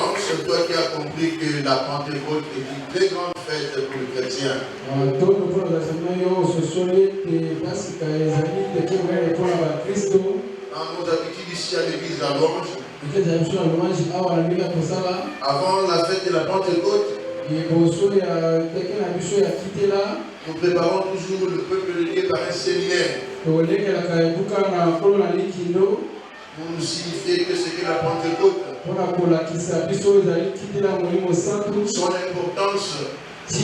conscience, toi qui as compris que la Pentecôte est une très grande fête pour les chrétiens. Dans nos habitudes ici à l'église La Louange, avant la fête de la Pentecôte, nous préparons toujours le peuple de Dieu par un séminaire pour nous signifier que c'est que la Pentecôte, son importance, et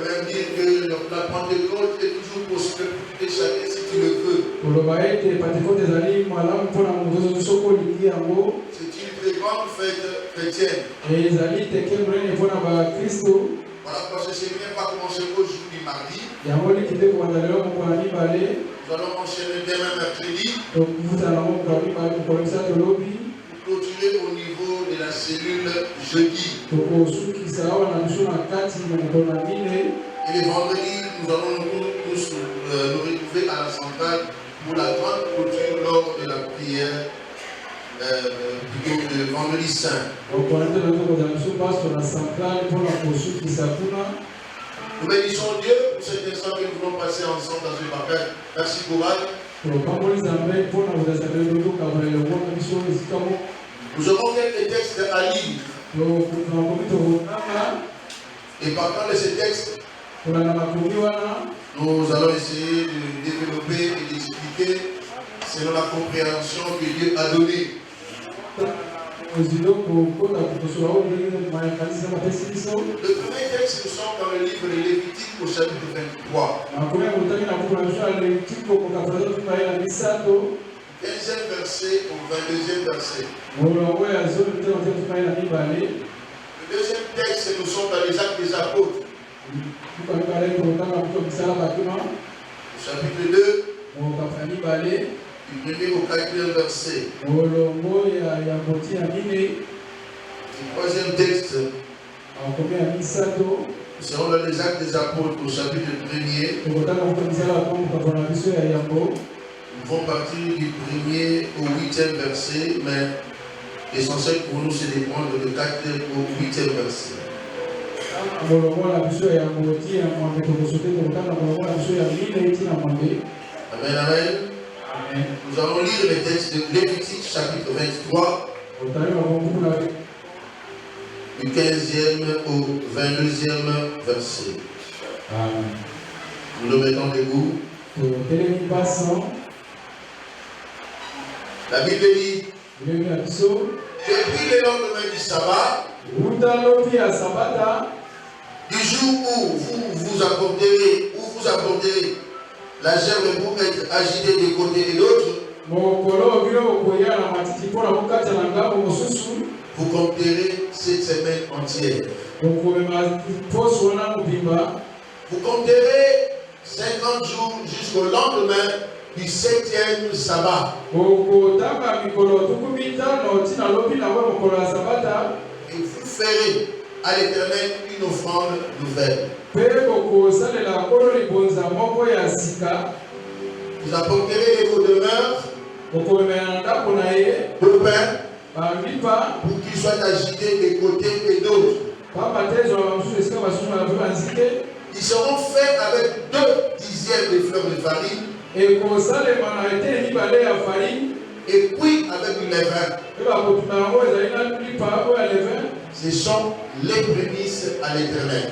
même dire que la Pentecôte est toujours possible pour chacun si tu le veux. C'est une très grande fête chrétienne. Voilà, parce que ce séminaire va commencer aujourd'hui mardi. Nous allons enchaîner demain mercredi. Pour clôturer au niveau de la cellule jeudi. Et les vendredis, nous allons tous nous retrouver à la centrale pour la grande clôture lors de la prière plutôt de vendredi saint. Nous bénissons Dieu pour cet instant que nous voulons passer ensemble dans ce baptême. Merci courage. Nous aurons quelques textes à lire. Et partant de ces textes, nous allons essayer de développer et d'expliquer selon la compréhension que Dieu a donnée. Le premier texte, nous sommes dans le livre de Lévitique au chapitre 23. 15e verset au 22e verset. Le deuxième texte, nous sommes dans les Actes des Apôtres. Chapitre 2. Du premier au 4e verset. Le troisième texte, nous serons dans les Actes des Apôtres au chapitre 1er. Nous vont partir du 1er au 8e verset, mais l'essentiel pour nous c'est de prendre le 4e au 8e verset. Amen, amen. Nous allons lire les textes de Lévitique chapitre 23, du 15e au 22e verset. Nous le mettons debout. La Bible dit, depuis le lendemain du sabbat, du jour où vous apporterez la gerbe pour être agitée de côté et d'autre, vous compterez cette semaine entière. Vous compterez 50 jours jusqu'au lendemain du 7e sabbat. Et vous ferez à l'Éternel une offrande nouvelle. Vous apporterez les veaux de demeure, de pain, pour qu'ils soient agités des côtés et d'autres. Ils seront faits avec 2 dixièmes de fleurs de farine, et puis avec du levain. Ce sont les prémices à l'Éternel.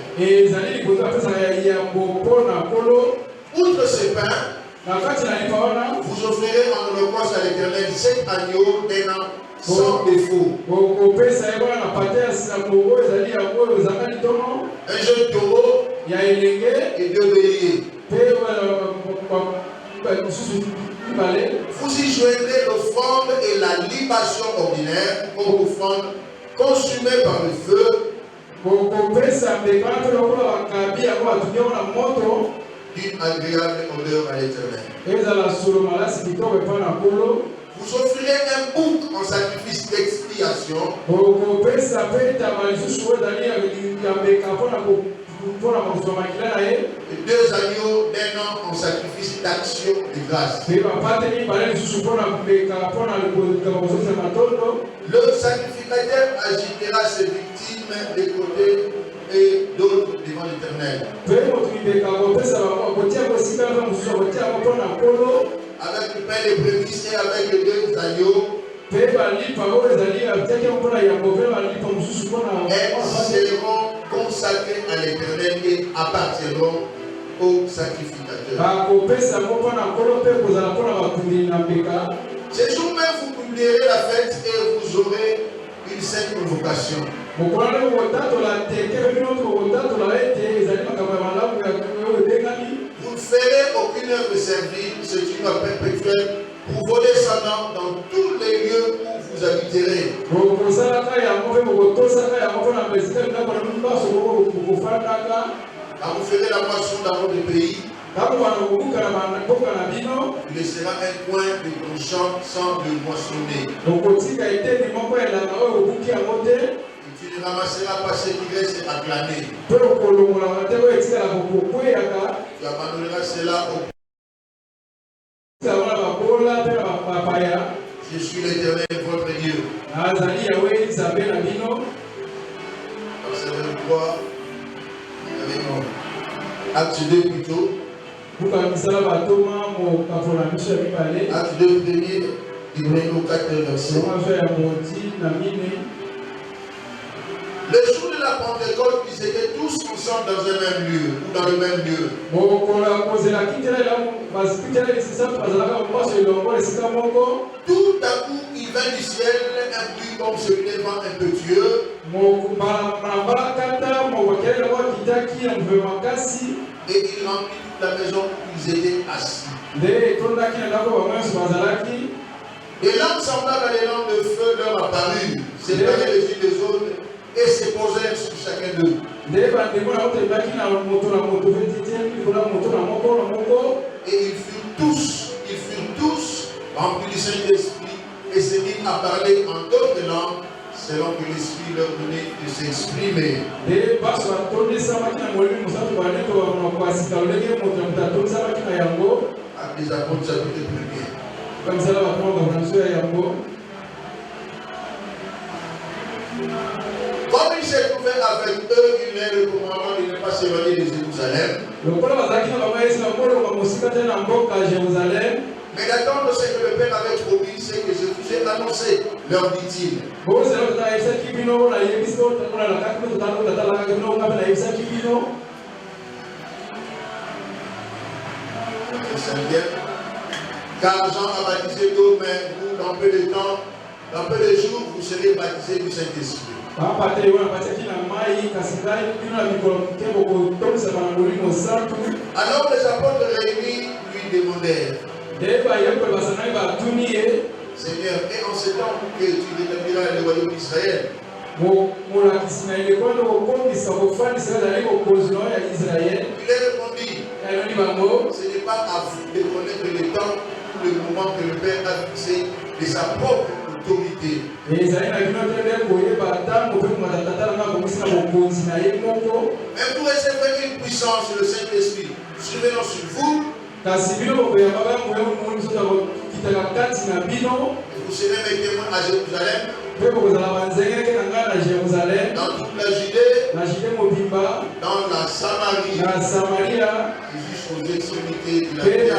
Outre ce pain, vous offrirez en holocauste à l'Éternel 7 agneaux d'un an sans défaut. Un jeune taureau et 2 béliers. Vous y joignez l'offrande et la libation ordinaire comme offrande consumée par le feu. D'une agréable odeur à l'Éternel. Vous offrirez un bouc en sacrifice d'expiation. Et 2 agneaux d'un an en sacrifice d'action de grâce. Le sacrificateur agitera ses victimes des côtés et d'autres devant l'Éternel. Avec le pain des prémices et avec les deux agneaux, elles seront consacrées à l'Éternel et appartiendront au sacrificateur. Ce jour même, vous publierez la fête et vous aurez une sainte convocation. Vous ne ferez aucune œuvre servile, c'est une loi perpétuelle pour voler sa main dans tous les lieux où vous habiterez. Quand vous ferez la moisson dans votre pays, il laissera un coin de ton champ sans le moissonner. Et tu ne ramasseras pas ce qui reste à glaner. Tu abandonneras cela au Je suis l'Éternel, votre Dieu. Verset 23, avec moi. Acte 2 plutôt. Acte 2 premier, du premier au 4 verset. Le jour de la Pentecôte, ils étaient tous ensemble dans un même lieu, ou dans le même lieu. Tout à coup, il vint du ciel un bruit comme celui d'un vent impétueux. Et il remplit toute la maison où ils étaient assis. Des langues semblables à des langues de feu leur apparurent, séparées les unes des autres, et se posèrent sur chacun d'eux. Et ils furent tous remplis du Saint-Esprit et se mirent à parler en d'autres langues selon que l'Esprit leur donnait de s'exprimer. Actes des Apôtres, chapitre 1er. Comme il s'est trouvé avec eux, il leur recommanda de ne pas s'éloigner de Jérusalem, mais d'attendre ce que le Père avait promis, ce que je vous ai annoncé, leur dit-il. Car Jean a baptisé d'eau, mais vous, dans peu de temps, dans peu de jours, vous serez baptisés du Saint-Esprit. Alors les apôtres réunis lui demandèrent, Seigneur, et en ce temps que tu rétabliras le royaume d'Israël, il répondit, ce n'est pas à vous de connaître le temps ou le moment que le Père a fixé de sa propre autorité. Mais vous recevrez une puissance sur le Saint-Esprit survenant sur vous. Et vous serez mes témoins à Jérusalem, dans toute la Judée, dans la Samarie, jusqu'aux extrémités de la terre.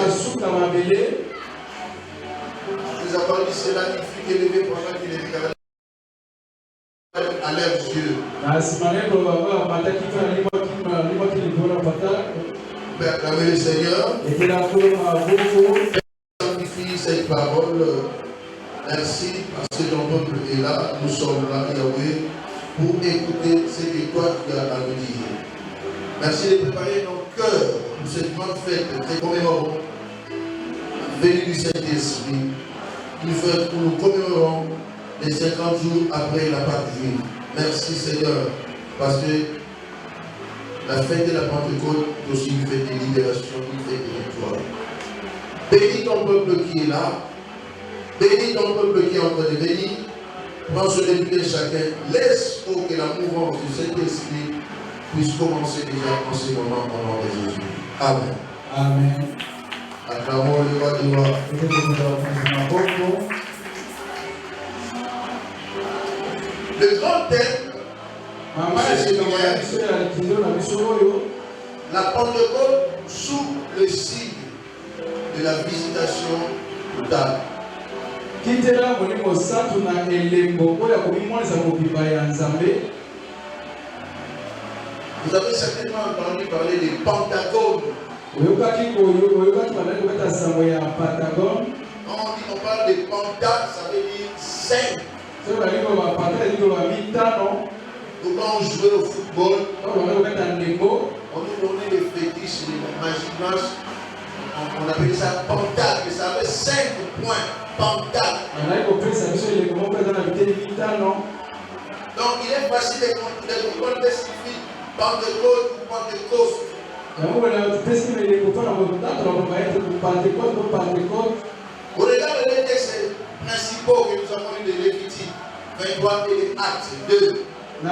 Nous avons dit cela, il fut élevé pendant qu'il était à leurs yeux. Acclamez le Seigneur. Sanctifie cette parole. Merci parce que ton peuple est là. Nous sommes là, Yahweh, pour écouter ce que toi tu as à nous dire. Merci de préparer nos cœurs pour cette grande fête que commémorons. Venue du Saint-Esprit, une fête où nous commémorons les 50 jours après la Pâque juive. Merci Seigneur, parce que la fête de la Pentecôte est aussi une fête de libération, une fête de victoire. Bénis ton peuple qui est là. Bénis ton peuple qui est en train de venir. Prends ce député chacun. Laisse que la mouvance du Saint-Esprit puisse commencer déjà en ce moment au nom de Jésus. Amen. Amen. Acclamons le roi du roi. Le grand thème, la Pentecôte sous le signe de la visitation totale. Vous avez certainement entendu parler des Pentagones. Quand on parle de Penta, ça veut dire 5. Donc quand on jouait au football, on nous donnait des fétiches, des magiques. On appelait ça Penta, que ça avait 5 points. Penta. Donc il est facile de comprendre ce qui signifie Pentecôte ou Pentecôte. Au regard des textes principaux que nous avons lus de Lévitique 23 et les Actes 2, nous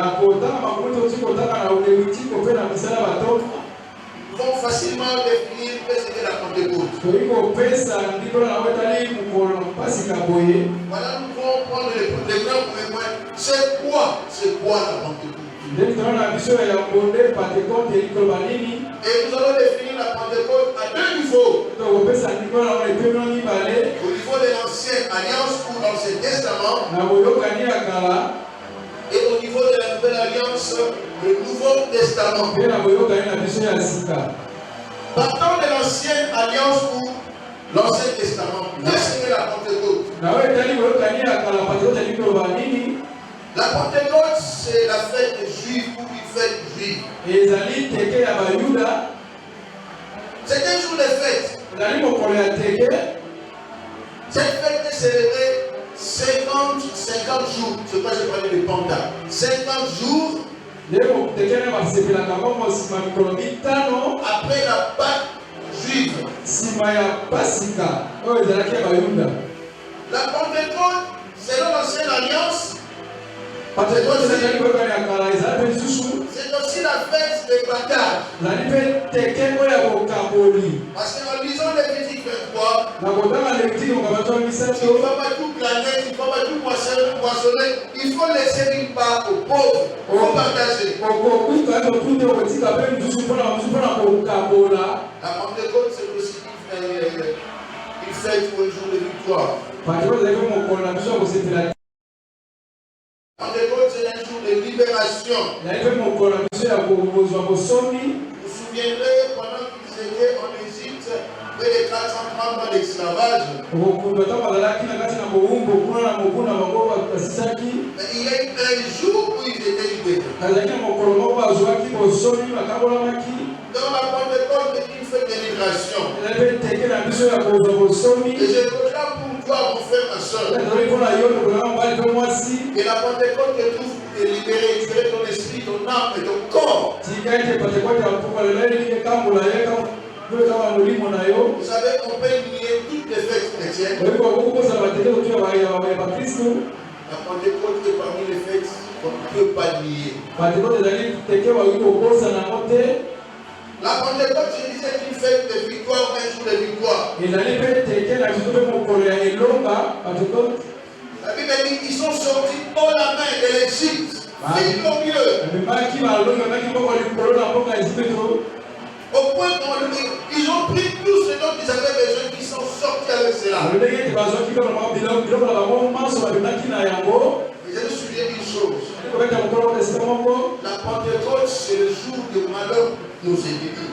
pouvons facilement définir ce qu'est la Pentecôte. Voilà, nous pouvons prendre les grands points. C'est quoi la Pentecôte? Et nous allons définir la Pentecôte à 2 niveaux. Au niveau de l'Ancienne Alliance ou l'Ancien Testament. Et au niveau de la Nouvelle Alliance, le Nouveau Testament. Partant de l'Ancienne Alliance ou l'Ancien Testament, qu'est-ce que la Pentecôte? La Pentecôte, c'est la fête juive ou une fête juive. C'est un jour de fête. Cette fête est célébrée 50 jours. C'est pourquoi j'ai parlé de Penta. 50 jours après la Pâque juive. La Pentecôte, selon l'Ancienne Alliance, c'est aussi la fête des batailles. Parce qu'en lisant Lévitique 23, il ne faut pas tout planer, il ne faut pas tout poissonner. Il faut laisser une part aux pauvres. Il faut partager. La Pentecôte, c'est aussi une fête pour un jour de victoire. Pentecôte, c'est un jour de libération. Vous vous souviendrez, pendant qu'ils étaient en Égypte, près de 430 ans d'esclavage, il y a eu un jour où ils étaient libérés. Dans la Pentecôte, c'est une fête de libération. Et je proclame pour toi, mon frère, ma soeur, que la Pentecôte te trouve pour te libérer, libérer ton esprit, ton âme et ton corps. Vous savez, on peut nier toutes les fêtes chrétiennes. La Pentecôte est parmi les fêtes qu'on ne peut pas nier. La Pentecôte, je disais, c'est une fête de victoire, un jour de victoire. La Bible dit qu'ils sont sortis haut la main de l'Égypte, vite au milieu. Au point qu'ils ont pris tout ce dont ils avaient besoin, qu'ils sont sortis avec cela. Et je me souviens d'une chose. La Pentecôte, c'est le jour de malheur pour nos ennemis.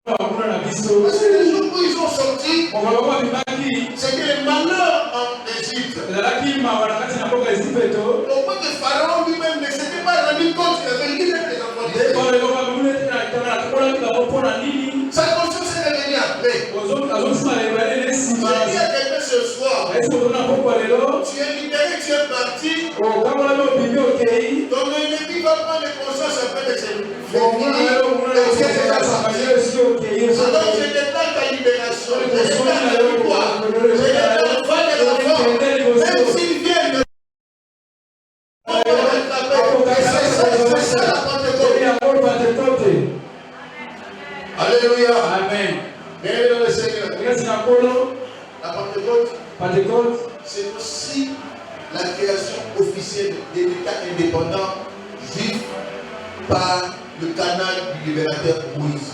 Parce que le jour où ils sont sortis, c'était le malheur en Égypte. Au point que Pharaon lui-même ne s'était pas rendu compte qu'il avait dit les enfants d'Israël. Sa conscience est revenue après. Je dis à quelqu'un ce soir, tu es libéré, tu es parti. Ton ennemi va prendre conscience après de ses alors je déclare ta libération. Je déclare ta victoire. Je déclare l'enfant des enfants. Même s'ils viennent, on va rattraper. C'est ça la Pentecôte. Alléluia. Amen. Bienvenue dans le Seigneur. La Pentecôte, c'est aussi la création officiel de l'État indépendant juif par le canal du libérateur Moïse.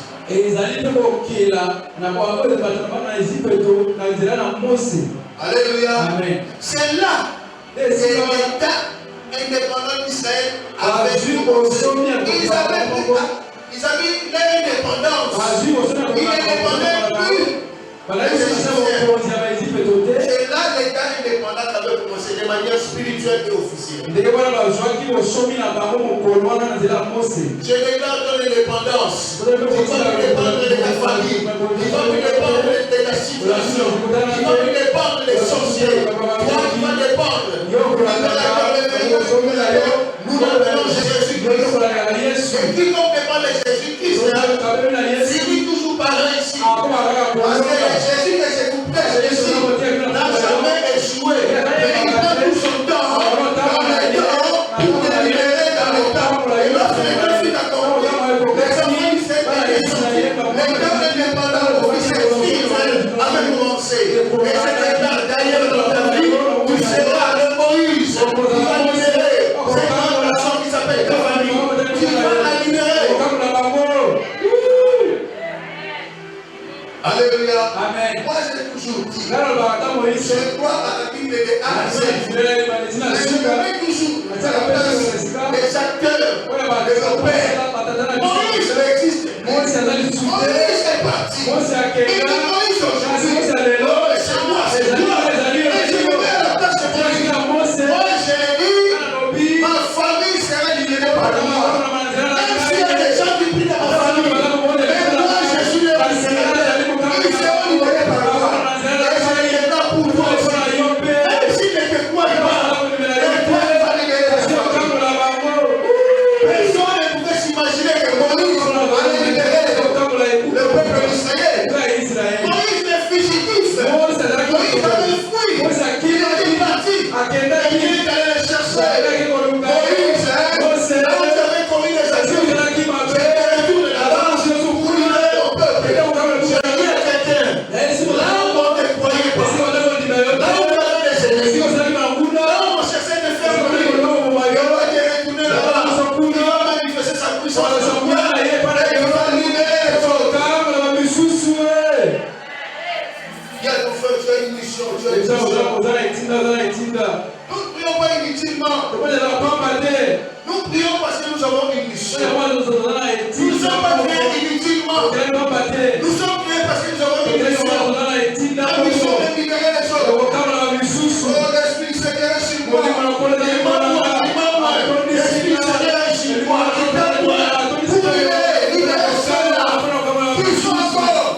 Alléluia. Amen. C'est là que l'État indépendant d'Israël avait vu ils avaient l'indépendance. Ils ne dépendaient plus. C'est là l'État indépendant avait commencé de manière spirituelle et officielle. Je déclare ton indépendance. Tu vas plus dépendre de ta famille. Tu vas plus dépendre de ta situation. Tu vas plus dépendre des sorciers. Toi, tu vas dépendre. Nous appelons Jésus-Christ. Et quiconque dépend de Jésus-Christ, finit toujours par réussir. Parce que Jésus ne se coupe pas ici, n'a jamais échoué. Mais il prend tout son temps dans le temps pour te libérer dans le temps. Et lorsque le temps fut accompli, les enfants du Seigneur sont sortis. L'État indépendant officiel avait commencé. Et c'est maintenant, d'ailleurs, dans ta vie, tu seras le Moïse qui va libérer cette grande nation qui s'appelle ta famille. Tu vas la libérer. Alléluia. Amen. Moi, j'ai toujours dit, je crois à la Bible de Actes. Mais je mets toujours la place des acteurs, des opères. Moïse existe. Moïse est parti. Et Moïse aujourd'hui, c'est moi, c'est toi. Et je me mets à la place de Moïse. Moi, j'ai dit, ma famille sera libérée par moi. Même s'il y a des gens qui prient dans ma famille, mais moi, je suis le Seigneur. Nous prions parce que nous avons une mission. Nous ne sommes pas créés inutilement. Nous sommes créés parce que nous avons une mission. La mission de libérer les autres. Oh, l'Esprit Seigneur sur moi. L'Esprit Seigneur sur moi. Libère-moi. Pour libérer les personnes là. Qui sont encore.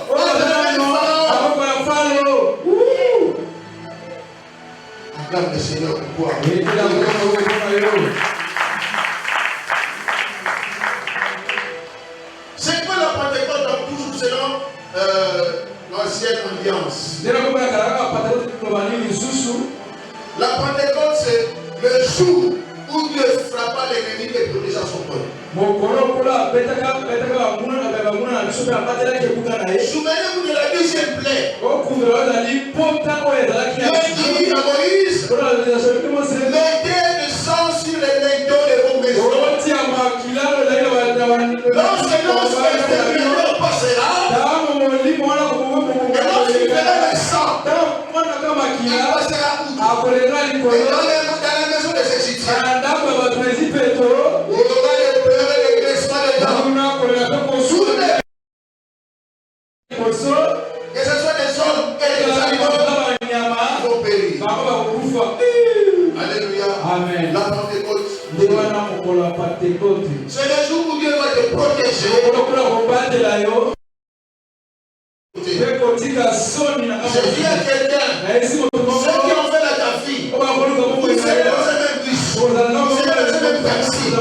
Acclame le Seigneur pour toi. C'est quoi la Pentecôte? Donc, toujours selon l'ancienne alliance. La Pentecôte, c'est le jour où Dieu frappa l'ennemi et protégea son peuple. Souvenez-vous de la deuxième plaie. Dieu dit à Moïse, mettez le sang sur les linteaux de vos maisons. Lorsque l'exterminateur passera, et lorsqu'il verra le sang, il passera où? Et dans la maison des Égyptiens, il y aura les pleurs et les graissements de dents. Que ce soit des hommes et des animaux, ils vont périr. Alléluia. Amen. La Pentecôte. C'est le jour où Dieu va te protéger. Je dis à quelqu'un, ceux qui ont fait la fille, vous serez dans le même bus, vous serez dans le même taxi, il y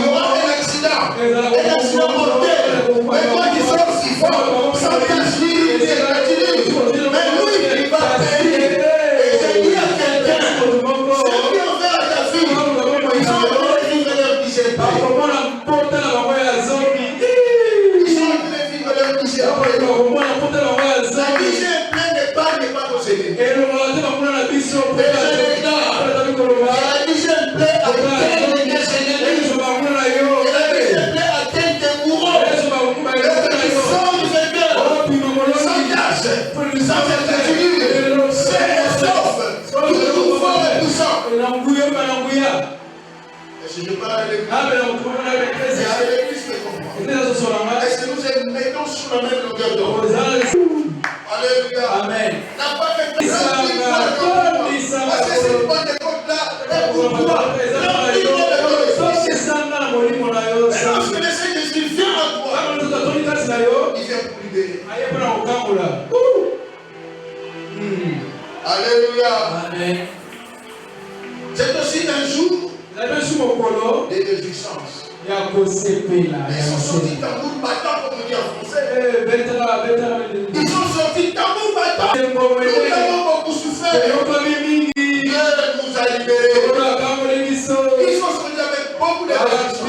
aura un accident mortel. Mais toi qui sors si fort, sans t'assurer, mais lui, il va payer. Et je dis à quelqu'un, ceux qui ont fait la fille, ils ont enlevé vivre leur dixième paix. Ils ont enlevé vivre leur dixième paix. La dixième paix n'est pas possédée. Et je déclare, la dixième paix plaît atteindre tes ennemis. Et la vie te plaît atteindre tes bourreaux. Et que tu sors du vainqueur. Sans tâche, sans inquiétude, sain et sauf, toujours fort et puissant. Et si je parle à l'église, est-ce que l'église me comprend? Est-ce que nous mettons sur la même longueur d'onde? Alléluia. Amen. N'a pas fait que ça. Parce que c'est une bonne époque là. Et pour toi, lorsque le Seigneur Jésus vient en toi, il vient pour libérer. Alléluia. Amen. C'est aussi un jour de réjouissance. Ils sont sortis tambour battant, comme on dit en français. Ils sont sortis tambour battant. Nous avons beaucoup souffert. Dieu nous a libérés. Ils sont sortis avec beaucoup de réjouissance.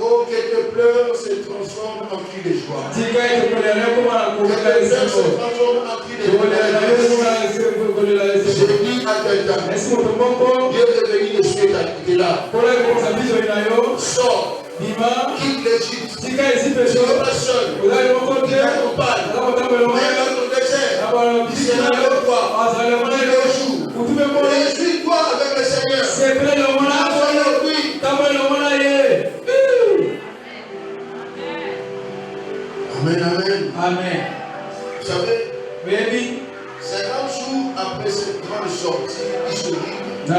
Oh, quelques pleurs se transforment en cris de joie. Quelques pleurs se transforment en cris de joie. Je dis à quelqu'un, Dieu est venu de suite qui est là. Sors, quitte l'Égypte. Tu n'es pas seul. Il t'accompagne. Mets dans ton désert. Il sera avec toi. Tous les jours. Réjouis-toi avec le Seigneur. Amen, amen. Amen. Vous savez, 50 jours après cette grande sortie historique, Dieu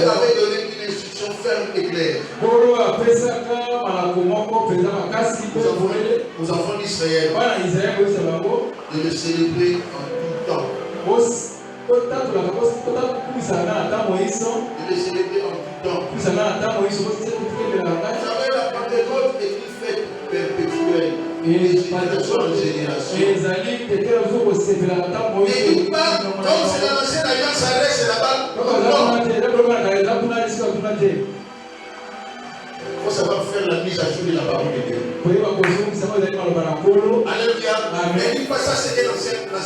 avait donné une instruction ferme et claire aux enfants d'Israël de le célébrer en tout temps. De le célébrer en tout temps. Vous savez, la Pentecôte est une fête perpétuelle. Et génération en génération. Et il parle, comme c'est dans l'ancienne alliance, ça reste là-bas. Il faut savoir faire la mise à jour de la parole de Dieu. Alléluia. Mais il dit pas ça, c'était l'Ancien Testament.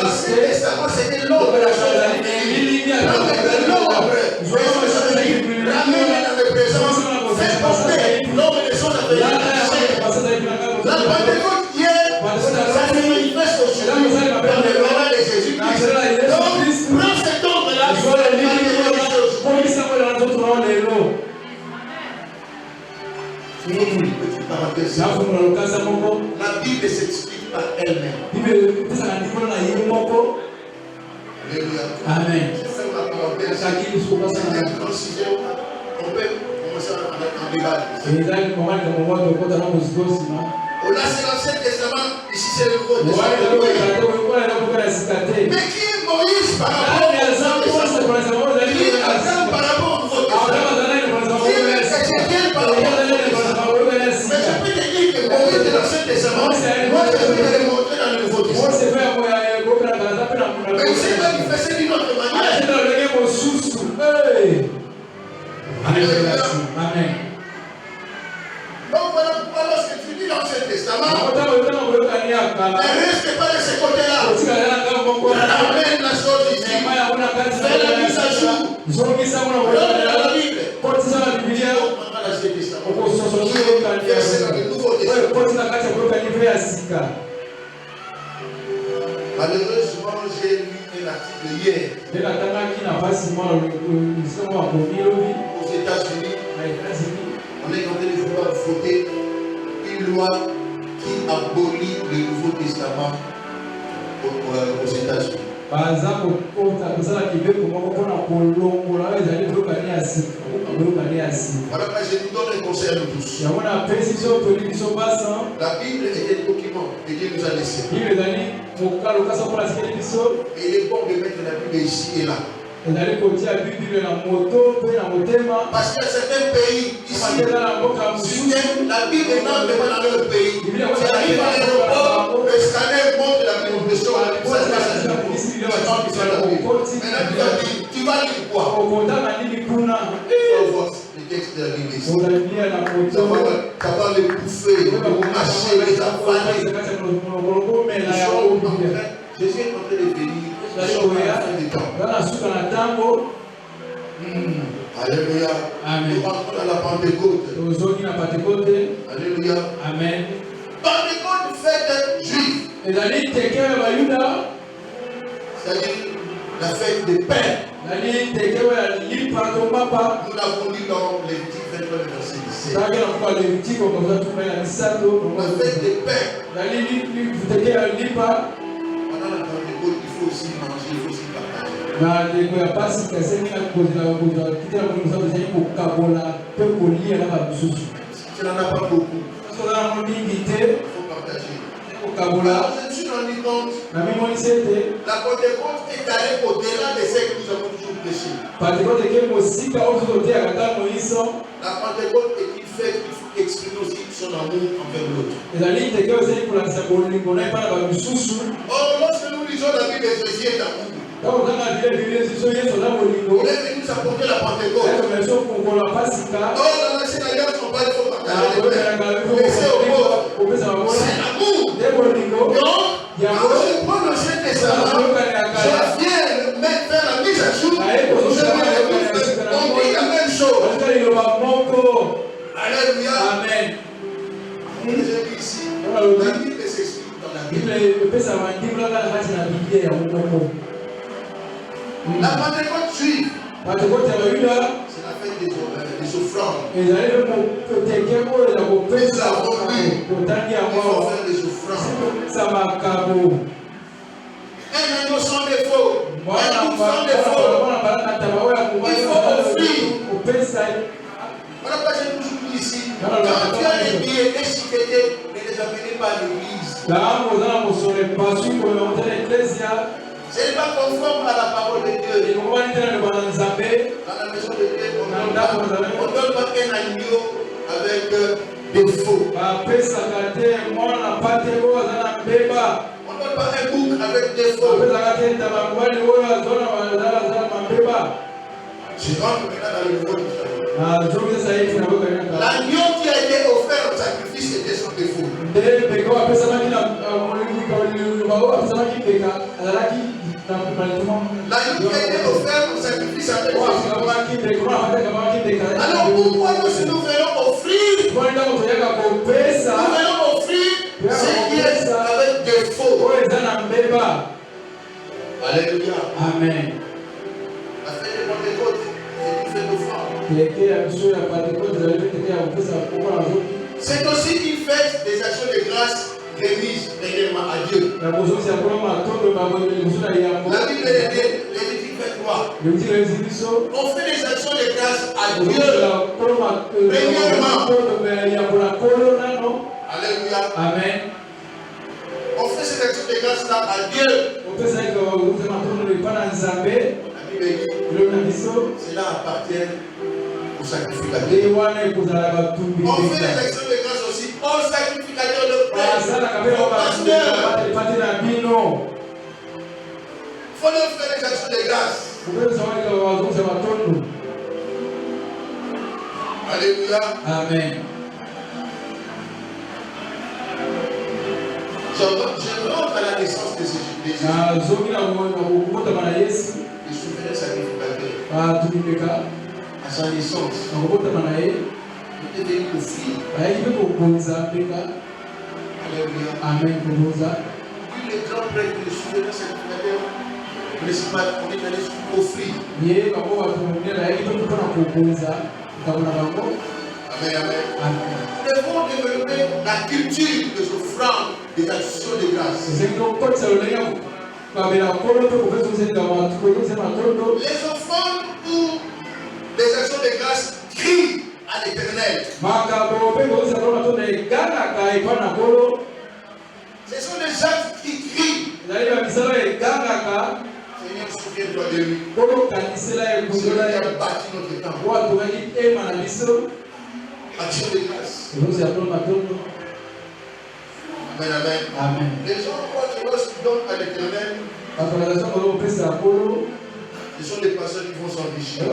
L'Ancien Testament, c'était l'homme. Ramène dans le présent. Fais porter l'homme des choses à venir. La Pentecôte hier, ça se manifeste aujourd'hui dans le moment de Jésus-Christ. Donc, prends cet homme-là, il faut le petite parenthèse. La Bible s'explique par elle-même. Alléluia. Amen. Je fais ma parenthèse. C'est un grand sujet. On peut commencer à débattre. Là, c'est l'Ancien Testament. Ici, c'est le Nouveau Testament. Mais qui est Moïse par rapport au Nouveau Testament? Qui est Adam par rapport au Nouveau Testament? Qui est Ézéchiel par rapport au Nouveau Testament? Mais je peux te dire que Moïse de l'Ancien Testament, moi, je peux te le montrer dans le Nouveau Testament. Mais il s'est manifesté d'une autre manière. Alléluia. Amen. Donc voilà pourquoi lorsque tu lis l'Ancien Testament, ne reste pas de ce côté-là. Ramène la chose ici. Fais la mise à jour. Regarde la Bible. On prendra l'Ancien Testament. Verset dans le Nouveau Testament. Malheureusement, j'ai lu un article hier. Aux États-Unis, on est en train de vouloir voter une loi qui abolit le Nouveau Testament aux États-Unis. Voilà pourquoi je nous donne un conseil à nous tous. La Bible est un document que Dieu nous a laissé. Et il est bon de mettre la Bible ici et là. Parce que certains pays ici, la Bible n'entre pas dans leur pays. Tu arrives à l'aéroport, le scanner montre la Bible. Maintenant tu vas lire quoi? Il faut voir le texte de la Bible ici. Ça va les bouffer, les mâcher, les avaler. Je Jésus est en train de venir. Nous sommes à la fin du temps. Alléluia. Amen. Nous rentrons dans la Pentecôte. Alléluia. Amen. Pentecôte fête juive. C'est-à-dire la fête des pères. Nous l'avons lu dans Lévitique 23, verset 17. La fête des pères. Pendant la Pentecôte, il faut aussi manger, il faut aussi partager. Si tu n'en as pas beaucoup, il faut partager. Alors, je me suis rendu compte, la Pentecôte est allée au-delà de ce que nous avons toujours prêché. La Pentecôte est une fête qui faut exprimer aussi son amour envers l'autre. Or, lorsque nous lisons la Bible, Jésus est amour. Il est venu nous apporter la Pentecôte. Or, dans l'ancienne alliance, on parle, il faut partager les pères. Laisser aux pauvres. C'est l'amour. Donc, quand je prends l'Ancien Testament, je viens faire la mise à jour. On dit la même chose. Alléluia. Amen. J'ai dit ici, la Bible s'explique dans la Bible. La Pentecôte juive, c'est la fête des offrandes. Nous avons vu, il faut faire des offrandes. Un agneau sans défaut, un loup sans défaut, il faut offrir. Voilà pourquoi j'ai toujours dit ici, quand tu as des billets échiquetés, ne les amenez pas à l'église. Ce n'est pas conforme à la parole de Dieu. Dans la maison de Dieu, on ne donne pas un agneau avec défaut. On ne donne pas un bouc avec défaut. Je rentre maintenant dans le Nouveau Testament. L'agneau qui a été offert au sacrifice était sans défaut. L'agneau qui a été offert au sacrifice avec défaut. Alors pourquoi nous venons offrir? Nous venons offrir ce qui est avec défaut. Alléluia. Amen. La fête de Pentecôte, c'est une fête d'offrande. C'est aussi une fête des actions de grâce remises réellement à Dieu. La Bible est Lévitique 23. On fait des actions de grâce à Dieu. Premièrement. Alléluia. Amen. On fait ces actions de grâce là à Dieu. La Bible dit, cela appartient au sacrificateur. On fait des actions de grâce aussi au sacrificateur de paix, au pasteur. Il faut leur faire des actions de grâce. Alléluia. Amen. Je rentre à la naissance de Jésus. Les souverains sacrificateurs. À sa naissance, il était venu offrir. Alléluia. Amen. Puis les grands prêtres, les souverains sacrificateurs, principal, on est allé offrir. Amen, amen. Nous devons développer la culture des offrandes, des actions de grâce. Les offrandes ou les actions de grâce crient à l'Éternel. Ce sont des actes qui crient. Seigneur, souviens-toi de lui. C'est lui qui a bâti notre temple. Action de grâce. Amen, amen. Amen. Les gens croient que lorsqu'ils donnent à l'Éternel, ce sont des personnes qui vont s'enrichir.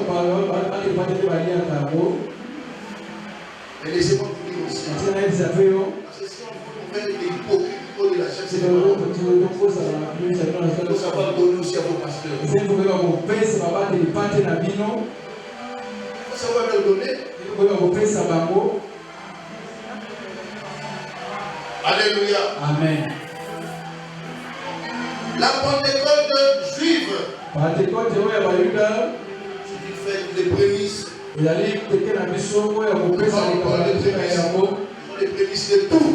Et laissez-moi vous dire aussi. Parce que si on veut faire des hypocrites de la chair, c'est il faut savoir donner aussi à vos pasteurs. Il faut savoir leur donner. Alléluia. Amen. La Pentecôte juive, c'est une fête des prémices. On parle des prémices de tout.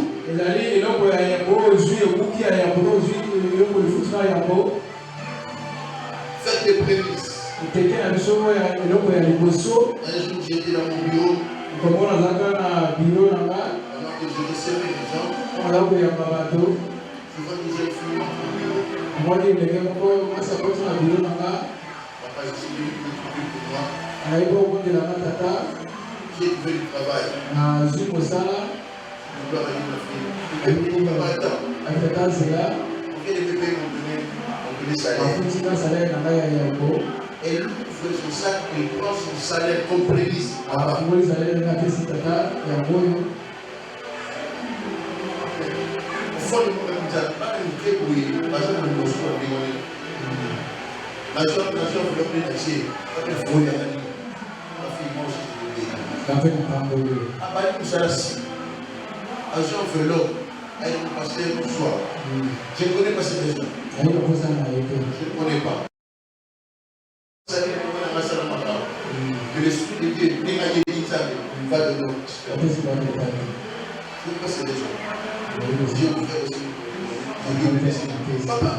Fête des prémices. Un jour j'étais dans mon bureau. Pendant que je recevais les gens, je vois une jeune fille dans mon bureau. Papa, je suis venu pour moi. J'ai trouvé du travail. Je dois aller ma fille. Papa, attends. Les bébés m'ont donné salaire. Elle ouvre son sac et il prend son salaire comme prémisse. Je ne connais pas ces gens. Je ne connais pas. Que l'Esprit de Dieu va de nous. Je ne sais pas ces gens. Dieu vous fait aussi. Papa,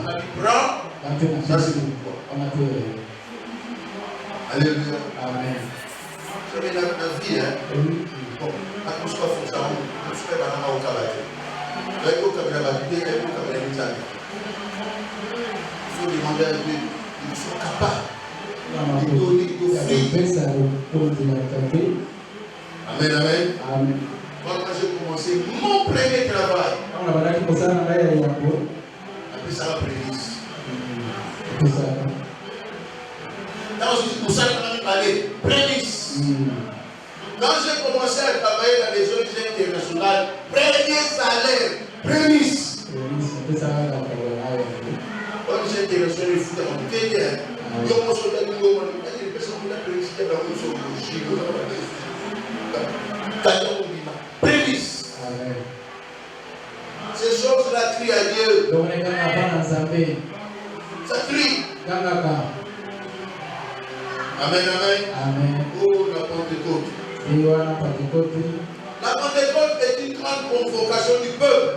prends. Ça c'est pour toi. Alléluia. Amen. Vous savez, la vie, bon, à tout ce qu'on fait, ça, on se fait dans au travail. Il faut demander à Dieu, ils sont capables de donner, d'offrir. Amen, amen. Moi, quand j'ai commencé mon premier travail, après ça, la prémisse. Dans pour ça qu'on a parlé, prémisse. Quand j'ai commencé à travailler dans les ONG internationales, premier salaire, prémisse. ONG internationale, il faut en payer. Il y a un soldat qui m'a dit, il y a prémisse. Ces choses-là crient à Dieu. Ça crie. Amen, amen. Oh, la Pentecôte. La Pentecôte est une grande convocation du peuple.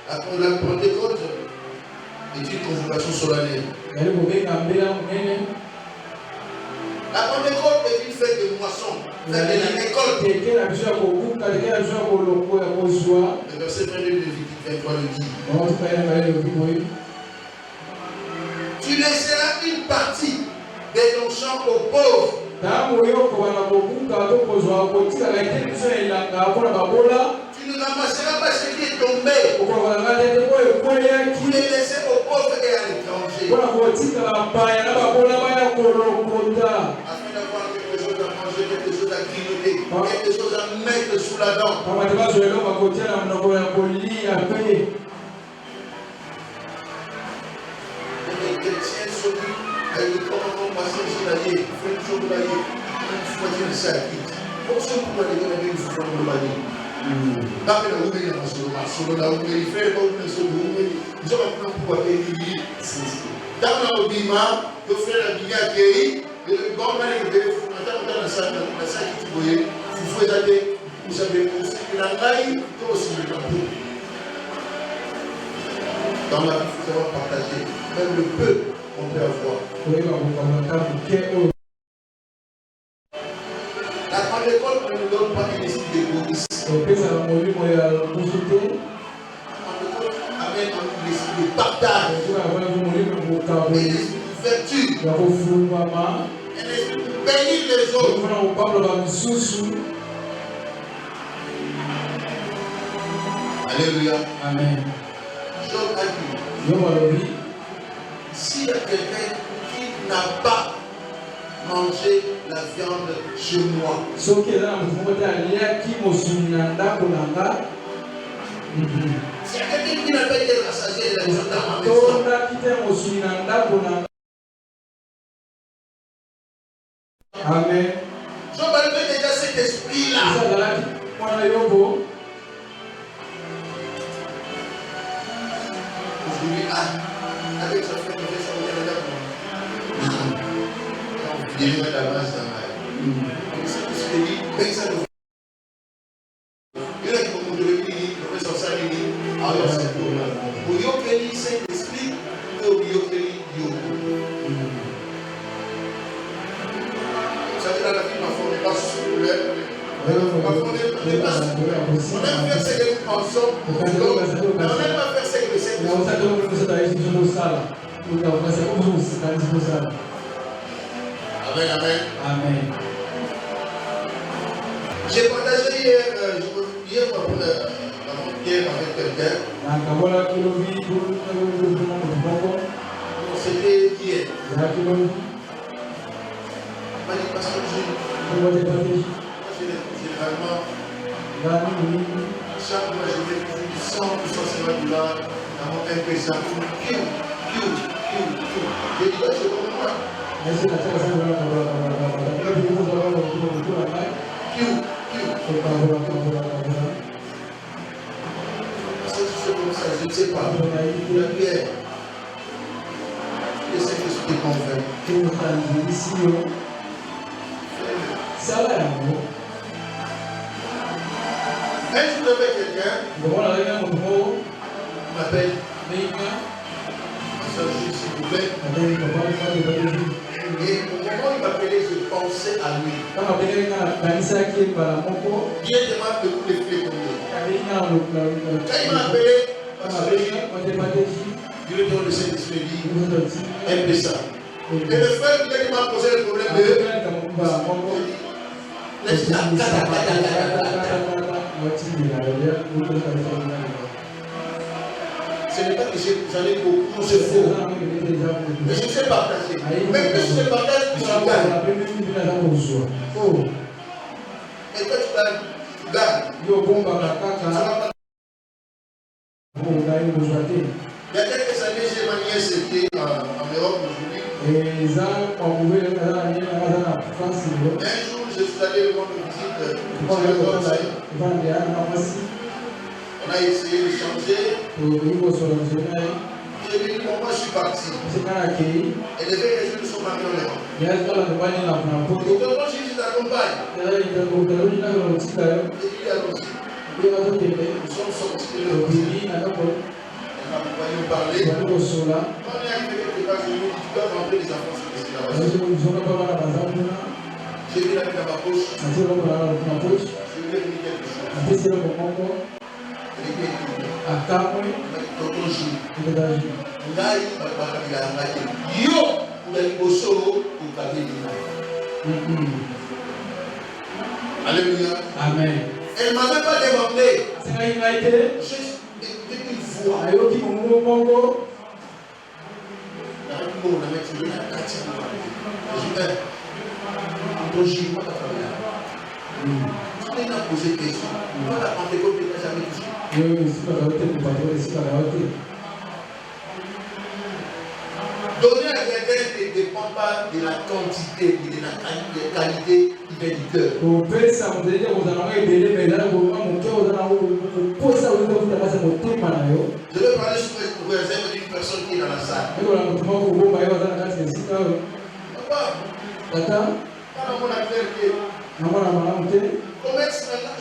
La Pentecôte est une convocation solennelle. La Pentecôte est une fête de moisson, fête de la récolte. Le verset 22 de Lévitique 23 le dit. Tu laisseras une partie de ton champ aux pauvres. Tu ne ramasseras pas ce qui est tombé. Tu les laisser aux pauvres et à l'étranger. Afin d'avoir quelque chose à manger, quelque chose à grignoter, quelque chose à mettre sous la dent. Les chrétiens sont venus avec le commandement passé sur la vie. Il faut une chose de la vie. Il faut choisir le sac. Pour ceux qui ont des il faut prendre le balai. Après la roue, il y a un solo, la roue, il fait le solo, ils ont un plan pour aller lire. Dans le bima, il faut faire la biga qui est, le bon mal est de dans la salle qui voyait, il faut aller, vous savez, la maille, aussi le campo. Dans la vie, il faut savoir partager. Même le peu, on peut avoir. La Pentecôte ne nous donne pas une esprit d'égoïsme. La Pentecôte amène un esprit de partage. Un esprit de vertu. Un esprit de bénir les autres. Alléluia. Amen. Job a dit, s'il y a quelqu'un qui n'a pas manger la viande chez moi. S'il y a quelqu'un qui n'a pas été rassasié de la viande dans ma maison, amen. je m'enlève déjà cet esprit-là. Aujourd'hui, avec sa frère, il fait ça, il y a d'avance dans ma vie. Saint-Esprit, paye ça de vous. Il y en a qui vont vous donner une professeur Salini. Alors, c'est tout. Pour Yokeli, Saint-Esprit, pour Yokeli, Yoko. Vous savez, dans la vie, ma foi, on n'est pas souple. On n'aime pas faire ce que nous pensons, mais on n'aime pas faire ce que le Seigneur nous Amen, amen. Amen. J'ai partagé hier avec quelqu'un. C'était hier. M'a dit, parce que généralement, chaque mois, je mets plus de 100 ou 150 $ dans mon MP5. J'ai dit, c'est comme moi. Je ne sais pas. La prière. Le Saint-Esprit convainc. Un jour, j'avais quelqu'un qui m'appelle. S'il vous plaît. Et au moment où il m'appelait, je pensais à lui. Bien demande de tous les filets tombés. Quand il m'a appelé, je lui donne le Saint-Esprit dit, un peu ça. Et le frère qui m'a posé le problème de ce n'est pas que j'en ai beaucoup, c'est faux. Mais je sais partager. Même que je partage, je gagne. Et quand tu gagnes, tu gagnes. Il y a quelques années, j'ai ma nièce qui est en Europe aujourd'hui. Un jour, je suis allé le rendre visite. On a essayé de changer. Et lui, moi, je suis parti. Et les veilles, les sont mariés en Europe. Et quand moi, je t'accompagne. Et il a aussi. Nous sommes sortis de l'Europe. Elle m'a accompagné nous parler. Quand on est arrivé quelque part, je lui ai dit, tu dois rentrer les enfants sur les là-bas. J'ai mis la main dans ma poche. Je lui ai mis quelque chose. Alléluia. Amen. Elle ne m'avait pas demandé. Juste une voix. On a posé des questions. On a Pentecôte qui n'a jamais touché. Donner à quelqu'un ne dépend pas de la quantité et de la qualité qui vient du cœur. Je vais parler sur le exemple d'une personne qui est dans la salle. Papa, quand on a fait commerce maintenant.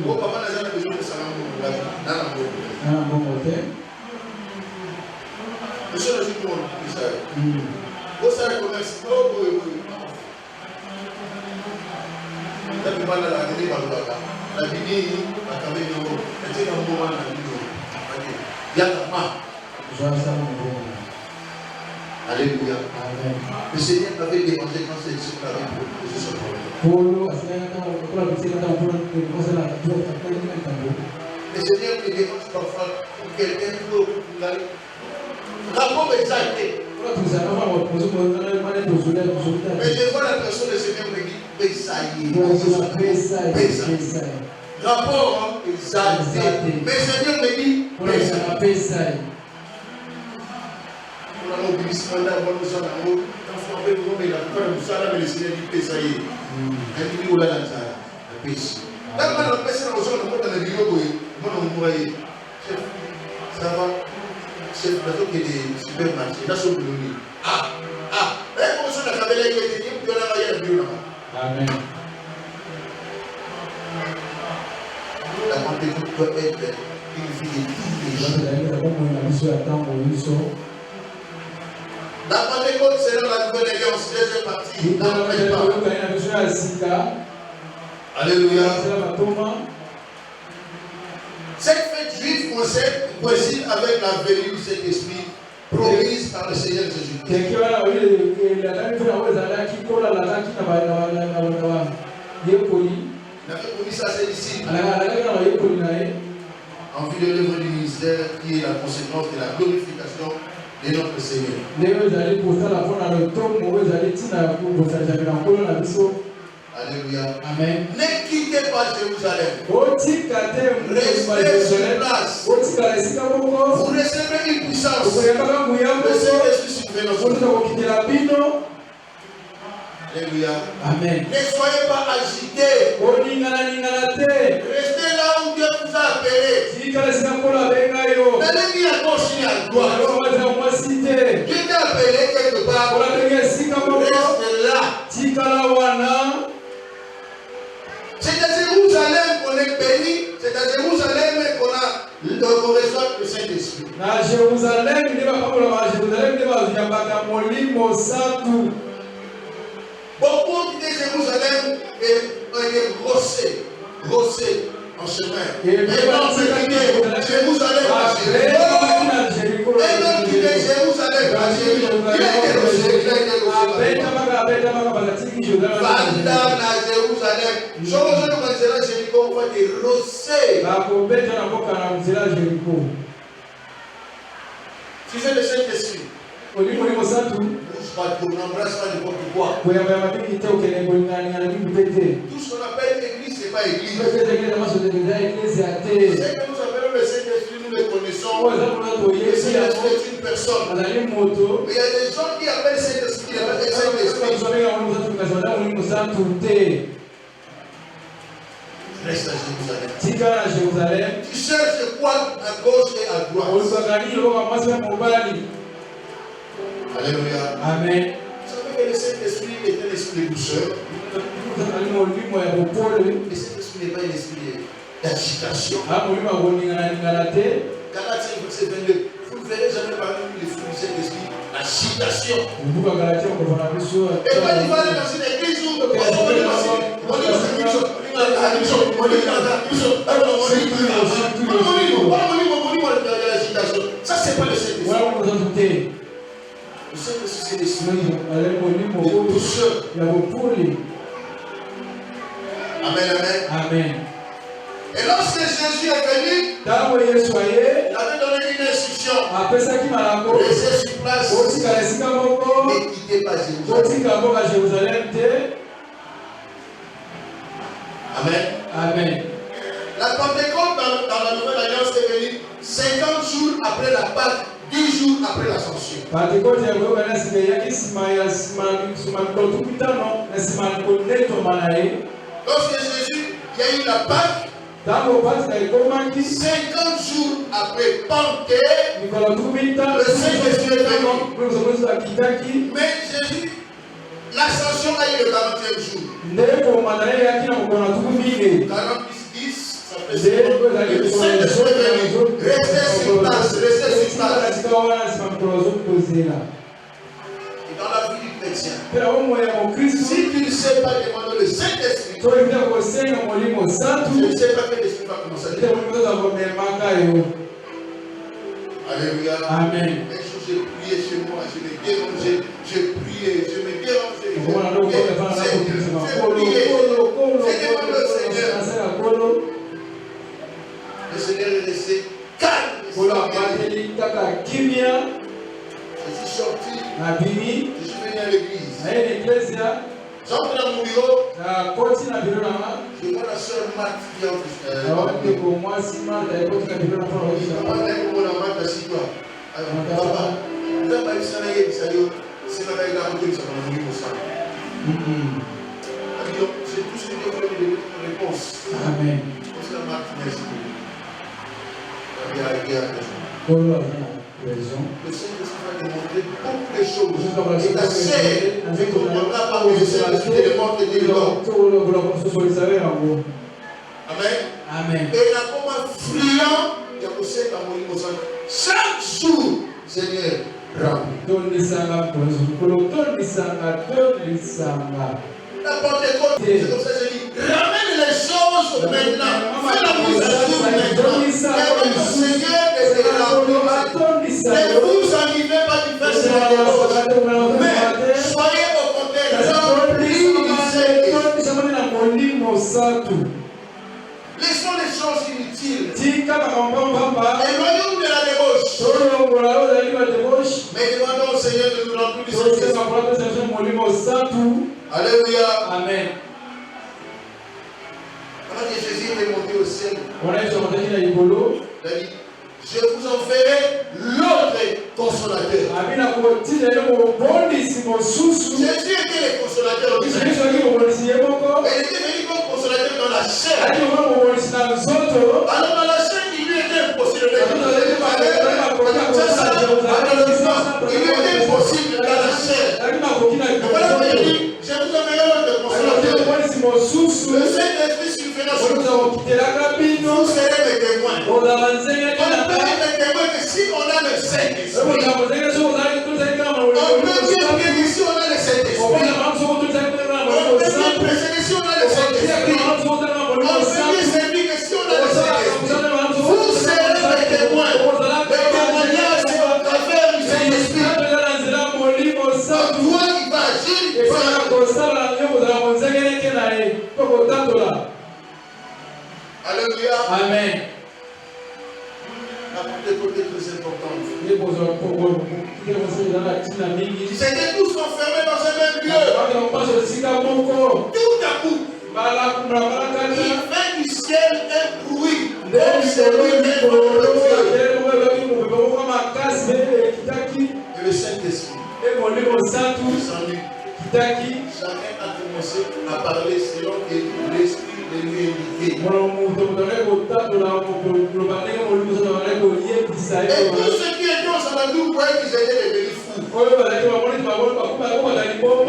Papa n'a jamais besoin de salam pour la vie. Monsieur le juge, vous savez. Vous savez commerce. Oui. La plupart de la vie, la vie, la caméra, c'est un moment la vie. Il y a la main. Alléluia. Le Seigneur m'avait demandé quand c'est ce qu'il avait posé ce problème. Le Seigneur me demande parfois pour quelqu'un pour la bombe exaltée. Mais je vois la personne de Seigneur me dit Pesaïe. Rapport exalté. Mais Seigneur me dit Pesaïe. On a l'obéissance d'avoir nous en amour. Quand on fait nous, mais la plupart de nous, ça, mais le Seigneur dit Pesaïe. Elle dit Oula Lanzara. La pêche. Là, on a pêché dans le sol, on a dans le bureau, on a envoyé. Ça va. C'est plutôt que des supermarchés. Là, c'est au boulot. Amen. La Pentecôte doit être une vie de tous les jours. La Pentecôte sera la nouvelle alliance, deuxième partie. Alléluia. Cette fête juive coïncide avec la venue de cet esprit promise par le Seigneur Jésus-Christ. Il avait promis ça à ses disciples. En vue de l'œuvre du ministère qui est la conséquence de la glorification de notre Seigneur. Alléluia. Amen. Ne quittez pas Jérusalem. Restez sur place. Vous recevrez une puissance. Le Saint-Esprit survenant sur vous. Alléluia. Amen. Ne soyez pas agités. Restez là où Dieu vous a appelé. N'allez ni à gauche ni à droite. Dieu t'a appelé quelque part. Reste là. C'est à Jérusalem qu'on est béni. C'est à Jérusalem qu'on reçoit le Saint-Esprit. Beaucoup de Jérusalem est rossé en chemin. Et non, c'est Jérusalem à Jéricho. Et non, il est Jérusalem à Jéricho. Il a été rossé. Pendant à Jérusalem, je vous dire Jéricho, on va dire rossé. Si c'est le Saint-Esprit, n'embrasse pas n'importe quoi. Tout ce qu'on appelle église, ce n'est pas église. Ce que nous appelons le Saint-Esprit, nous le connaissons. Le Saint-Esprit est une personne. Mais il y a des gens qui appellent Saint-Esprit, le Saint-Esprit. Reste à Jérusalem. Tu cherches quoi à gauche et à droite? Alléluia. Amen. Vous savez que le Saint-Esprit est un esprit de douceur. Le Saint-Esprit n'est pas un esprit d'agitation. Galates verset 22. Vous ne verrez jamais parmi les fruits du Saint-Esprit l'agitation. Et quand il va aller dans une église où ça, c'est pas le Saint-Esprit. Le Saint-Esprit, c'est l'esprit de douceur. Amen, amen. Amen. Et lorsque Jésus est venu, il avait donné une instruction. Restez sur place. Ne quittez pas Jérusalem. Amen. Amen. La Pentecôte dans la Nouvelle Alliance est venue 50 jours après la Pâque, 10 jours après l'Ascension. Lorsque Jésus, il y a eu la Pâque, 50 jours après Pentecôte, le Saint-Esprit est venu. Mais Jésus, l'Ascension a eu le 40e jour. 40 plus 10, ça fait 50. Le Saint-Esprit est venu. Restez sur place, restez sur place. Et dans la vie du chrétien, si tu ne sais pas demander le Saint-Esprit, je ne sais pas quel esprit va commencer à dire. Alléluia. Amen. Un jour, j'ai prié chez moi, je me dérangeais, j'ai prié, je me dérangeais. J'ai prié, j'ai demandé au Seigneur. Le Seigneur est resté calme. Je suis sorti. Abimi. Je suis venu à l'église. J'entre dans mon bureau. Je vois la soeur Marthe qui est c'est tout ce que Dieu voulait donner comme réponse. Amen. Le Saint-Esprit va démontrer beaucoup de choses. Et ta sœur ne comprendra pas où le Saint-Esprit te démontre évidemment. Amen. Amen. Et il a comme un friand, il y a aussi un monument. Chaque jour, Seigneur, remplis. La Pentecôte, c'est comme ça que je dis, ramène les choses maintenant. Fais la mise à jour maintenant. Et le Seigneur est là. Ne vous animez pas du faire ces choses. Mais soyez au contraire remplis du Saint-Esprit. Laissons les choses inutiles. Éloignons-nous de la débauche. Mais demandons au Seigneur de nous remplir du Saint-Esprit. Alléluia. Amen. Quand Jésus est monté au ciel, il a dit, je vous en ferai l'autre consolateur. Jésus était le consolateur. Il était venu comme consolateur dans la chair. Alors dans la chair, il lui était impossible. Il lui était impossible dans la chair. Voilà ce que je dis. Je vous enverrai l'autre consolateur. Le Saint-Esprit suffira sur vous. Vous serez mes témoins. On peut être des témoins que si on a le Saint-Esprit. On peut dire que si on a le Saint-Esprit. On peut dire que si on a le Saint-Esprit. On peut dire que si on a le Saint-Esprit. Vous serez mes témoins. Les témoignages c'est au travers du Saint-Esprit. Toi qui vas agir. Alléluia. Amen. La Pentecôte est très importante. Ils étaient tous enfermés dans un même lieu. Tout à coup, il fait du ciel un bruit. Comme celui d'un et le Saint-Esprit descendu. Chacun a commencé à parler selon que l'Esprit de lui indiquait. Et tous ceux qui étaient aux alentours voyaient qu'ils étaient devenus fous.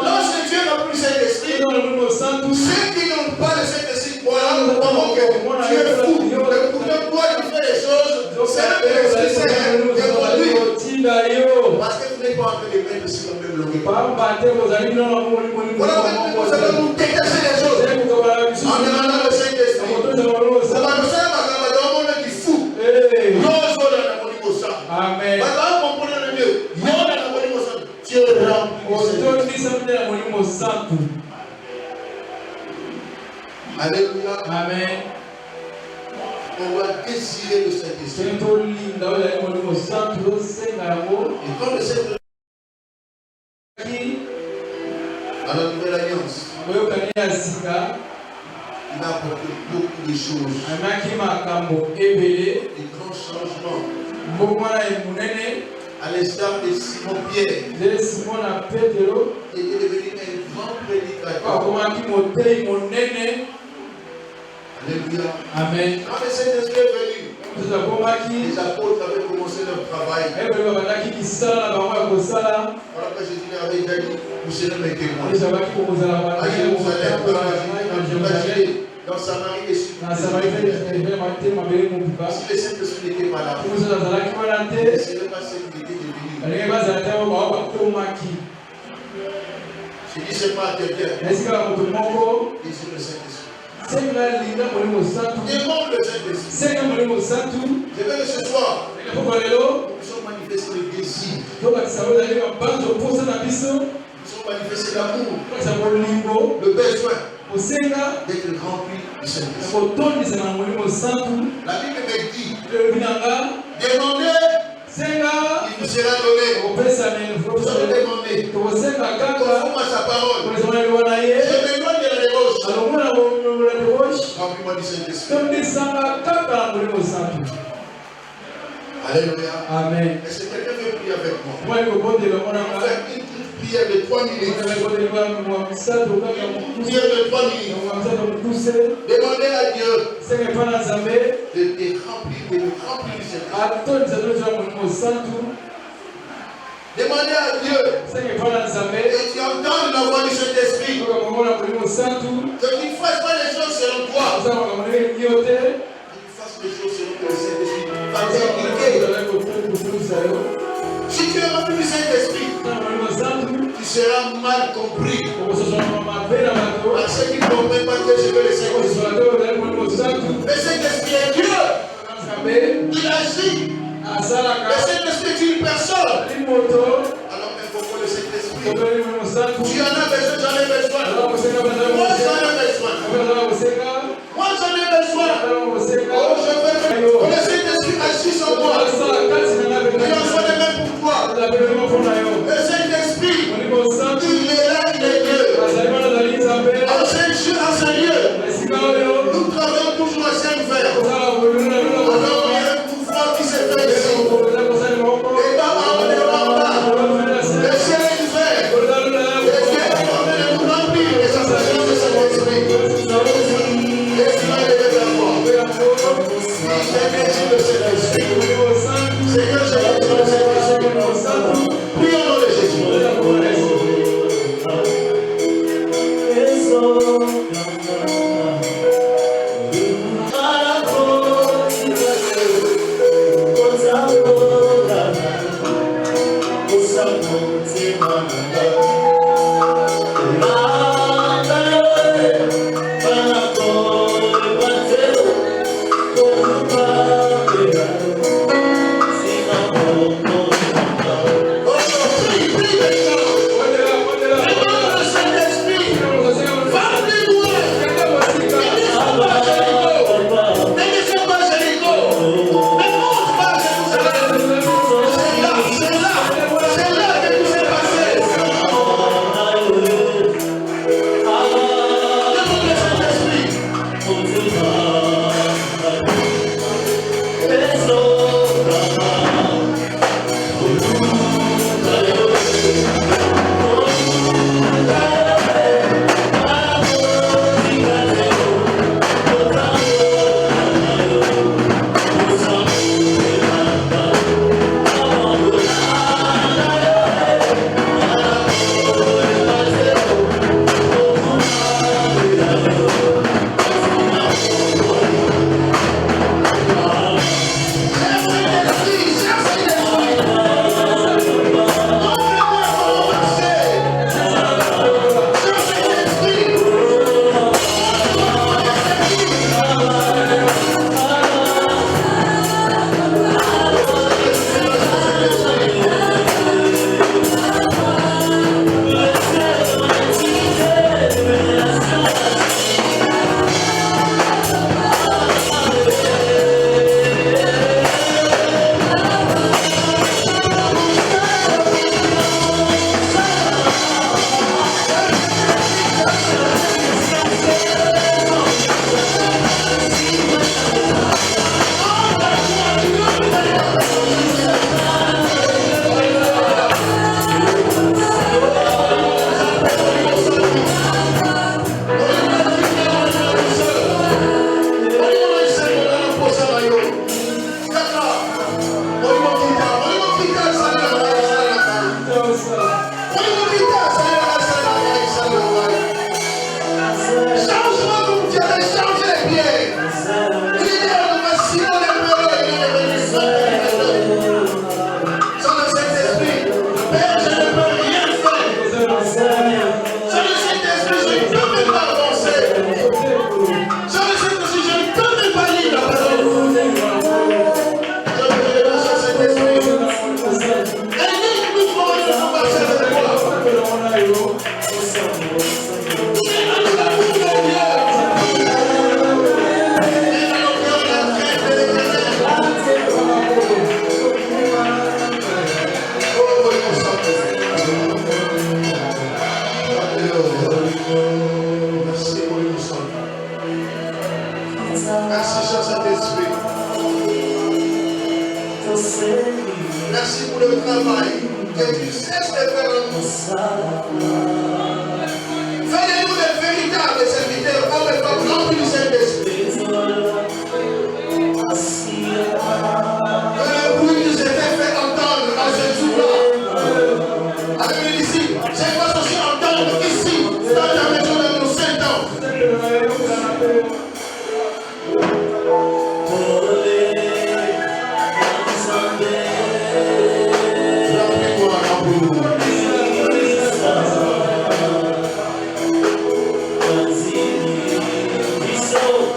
Lorsque Dieu n'a plus cet esprit, ceux qui n'ont pas le Saint-Esprit, voilà, nous croyons que tu es fou. Mais pourtant, toi, tu fais les choses, c'est le Saint-Esprit qui te conduit. Parce que vous n'êtes pas en train de mettre sur le même longueur. Voilà pourquoi nous allons nous détacher des choses. En demandant le Saint-Esprit. Amen. Alléluia. Amen. On va désirer le Saint-Esprit. Et quand le Saint-Esprit à la nouvelle alliance, il a apporté beaucoup de choses. Des grands changements. À l'instar de Simon Pierre, qui était devenu un grand prédicateur. Alléluia. Amen. Quand le Saint-Esprit est venu, les apôtres avaient commencé leur travail. Voilà que Jésus avait déjà dit, vous serez mes témoins. À Jérusalem, dans Judée, dans Samarie et sur si le Saint-Esprit n'était pas là, il ne serait pas ce qu'il était devenu. Je dis seulement à quelqu'un, désire le Saint-Esprit. Demande le Saint-Esprit. Je veux que ce soir, nous puissions manifester le désir. Nous puissions manifester l'amour, le besoin d'être rempli du Saint-Esprit. La Bible me dit, demandez, il vous sera donné. Vous demandez. Conforme à sa parole. Je m'éloigne de la débauche. Remplis-moi du Saint-Esprit. Alléluia. Amen. Est-ce que quelqu'un veut prier avec moi? On va faire une prière de 3 minutes. Prière de 3 minutes. Demandez à Dieu de te remplir du Saint-Esprit. Demandez à Dieu et tu entends la voix du Saint-Esprit que tu ne fasses pas les choses selon toi. Que tu fasses les choses selon le Saint-Esprit. Si tu es rempli du Saint-Esprit, tu seras mal compris par ceux qui ne comprennent pas que je veux le Saint-Esprit. Le Saint-Esprit est Dieu. Il agit. Le Saint-Esprit est une personne. Alors invoquons le Saint-Esprit. Tu en as besoin, j'en ai besoin. Moi j'en ai besoin. Moi j'en ai besoin. Oh, je veux que le Saint-Esprit agisse en moi. Il en soit de même pour toi. Le Saint-Esprit, il est là, il est Dieu. En ce lieu, nous travaillons toujours à Saint-Fer. Alors il y a un mouvement qui se fait ici. Et là, on est en bas. Le ciel est ouvert. Et Dieu est en train de nous remplir les assassins de Saint-Esprit. Et tu vas lever ta voix. J'ai besoin de Saint-Esprit. Seigneur, j'ai besoin de Saint-Esprit. Prions au nom de Jésus. Oh Merci pour le travail que tu cesses de faire en nous. Fais-nous des véritables serviteurs, hommes et femmes remplis du Saint-Esprit. Que le bruit nous était fait entendre dans ce jour-là. Avec les disciples, c'est quoi aussi entendre ici, dans la maison de nos saints hommes. So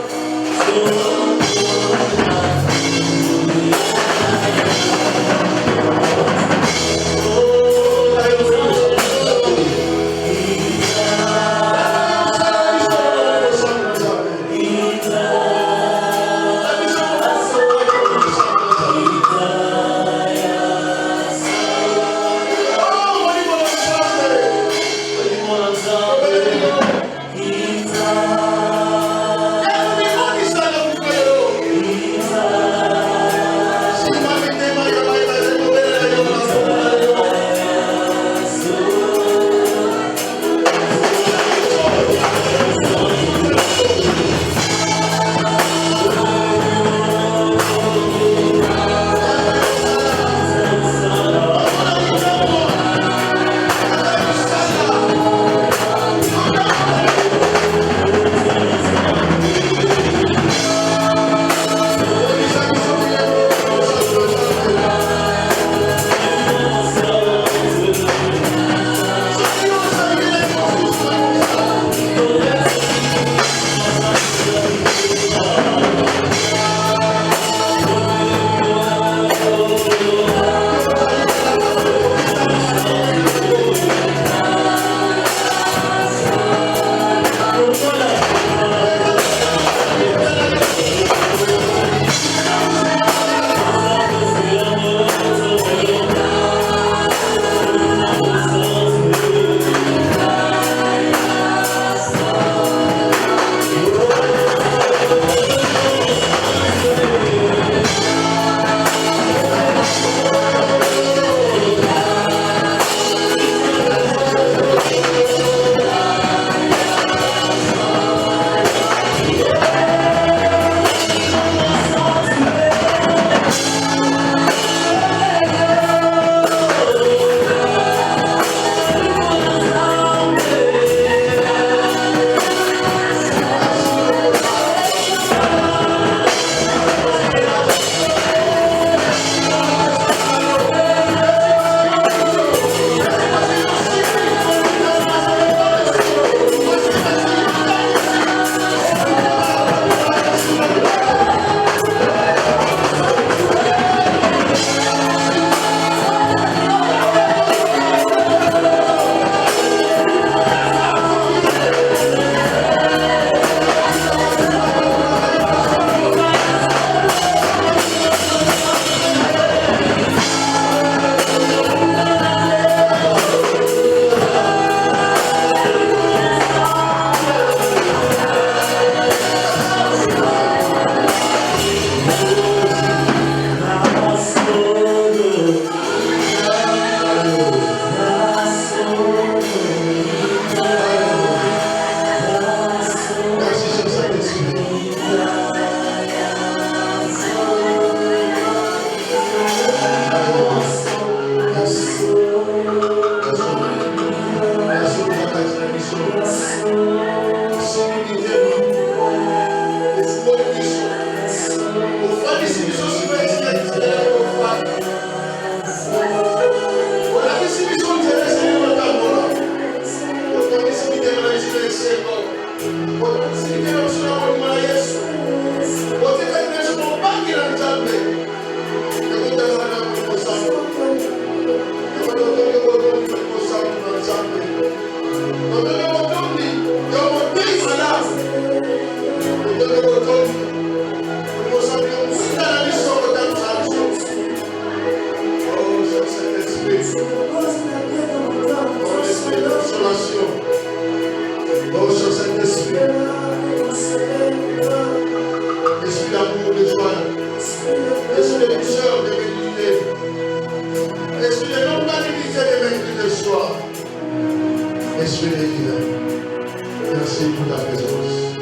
pour ta présence.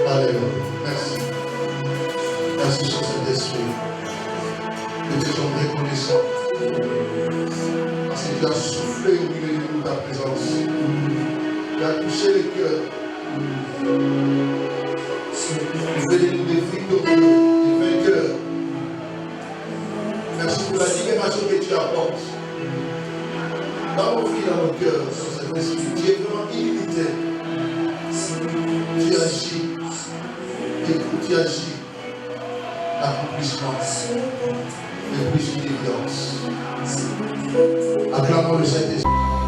Alléluia. Merci. Merci, Saint-Esprit. Nous te sommes reconnaissants. Parce que tu as soufflé au milieu de nous ta présence. Tu as touché les cœurs. Tu fais de nous des victorieux, des vainqueurs. Merci pour la libération que tu apportes. Dans nos vies, dans nos cœurs, sur cet esprit, tu es vraiment illimité. Tu agis. Et tu agis. L'accomplissement de plus d'évidence. Acclamons le Saint-Esprit.